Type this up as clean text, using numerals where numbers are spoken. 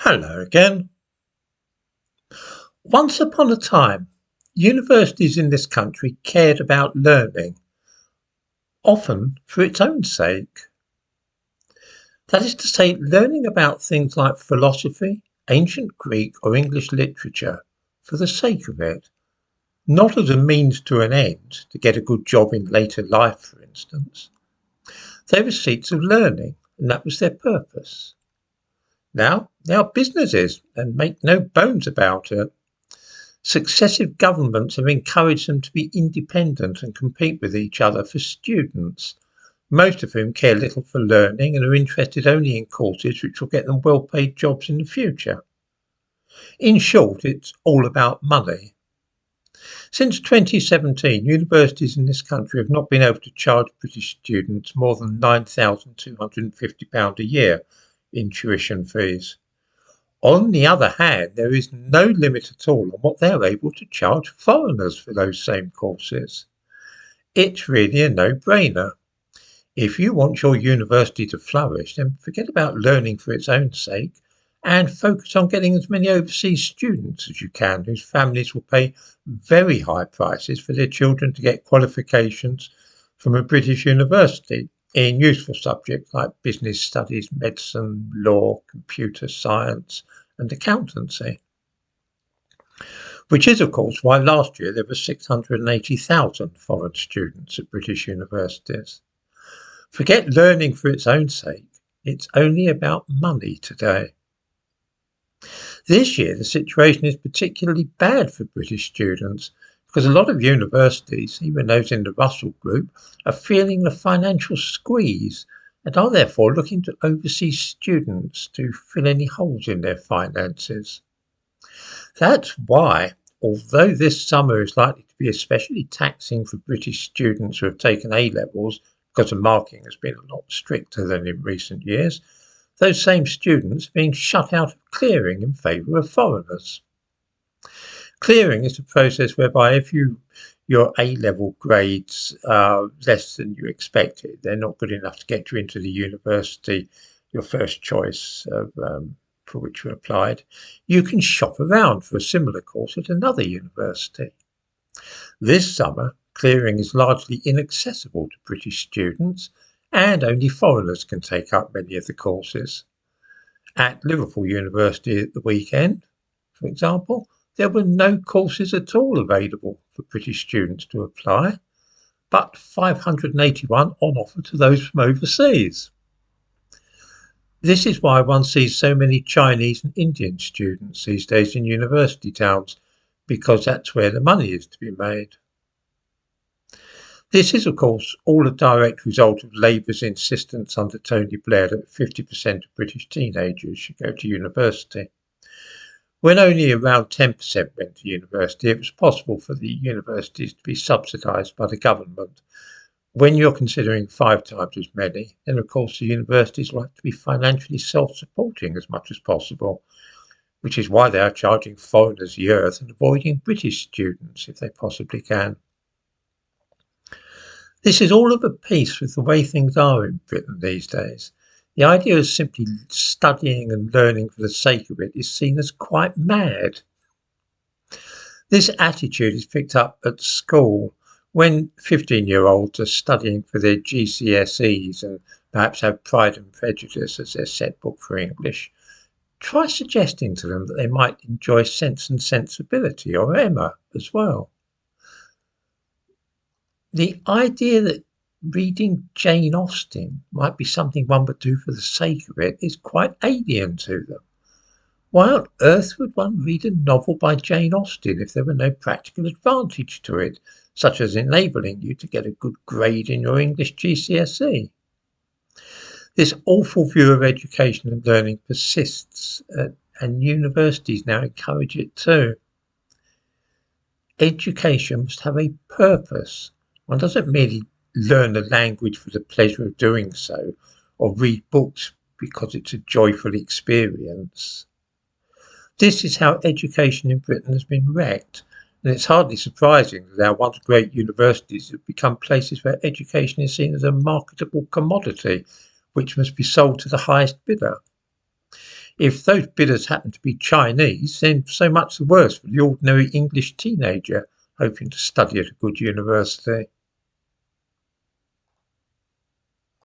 Hello again. Once upon a time, universities in this country cared about learning, often for its own sake. That is to say, learning about things like philosophy, ancient Greek, or English literature for the sake of it, not as a means to an end to get a good job in later life, for instance. They were seats of learning, and that was their purpose. Now, they are businesses, and make no bones about it. Successive governments have encouraged them to be independent and compete with each other for students, most of whom care little for learning and are interested only in courses which will get them well-paid jobs in the future. In short, it's all about money. Since 2017, universities in this country have not been able to charge British students more than £9,250 a year in tuition fees. On the other hand, there is no limit at all on what they're able to charge foreigners for those same courses. It's really a no-brainer. If you want your university to flourish, then forget about learning for its own sake and focus on getting as many overseas students as you can whose families will pay very high prices for their children to get qualifications from a British university in useful subjects like business studies, medicine, law, computer science, and accountancy. Which is, of course, why last year there were 680,000 foreign students at British universities. Forget learning for its own sake, it's only about money today. This year the situation is particularly bad for British students because a lot of universities, even those in the Russell Group, are feeling the financial squeeze and are therefore looking to overseas students to fill any holes in their finances. That's why, although this summer is likely to be especially taxing for British students who have taken A-levels because the marking has been a lot stricter than in recent years, those same students are being shut out of clearing in favour of foreigners. Clearing is a process whereby if your A-level grades are less than you expected, they're not good enough to get you into the university, your first choice for which you applied, you can shop around for a similar course at another university. This summer, clearing is largely inaccessible to British students and only foreigners can take up many of the courses. At Liverpool University at the weekend, for example, there were no courses at all available for British students to apply, but 581 on offer to those from overseas. This is why one sees so many Chinese and Indian students these days in university towns, because that's where the money is to be made. This is, of course, all a direct result of Labour's insistence under Tony Blair that 50% of British teenagers should go to university. When only around 10% went to university, it was possible for the universities to be subsidised by the government. When you're considering 5 times as many, then of course the universities like to be financially self-supporting as much as possible, which is why they are charging foreigners the earth and avoiding British students if they possibly can. This is all of a piece with the way things are in Britain these days. The idea of simply studying and learning for the sake of it is seen as quite mad. This attitude is picked up at school when 15-year-olds are studying for their GCSEs and perhaps have Pride and Prejudice as their set book for English. Try suggesting to them that they might enjoy Sense and Sensibility or Emma as well. The idea that reading Jane Austen might be something one would do for the sake of it is quite alien to them. Why on earth would one read a novel by Jane Austen if there were no practical advantage to it, such as enabling you to get a good grade in your English GCSE? This awful view of education and learning persists, and universities now encourage it too. Education must have a purpose. One doesn't merely learn a language for the pleasure of doing so, or read books because it's a joyful experience. This is how education in Britain has been wrecked, and it's hardly surprising that our once great universities have become places where education is seen as a marketable commodity, which must be sold to the highest bidder. If those bidders happen to be Chinese, then so much the worse for the ordinary English teenager hoping to study at a good university.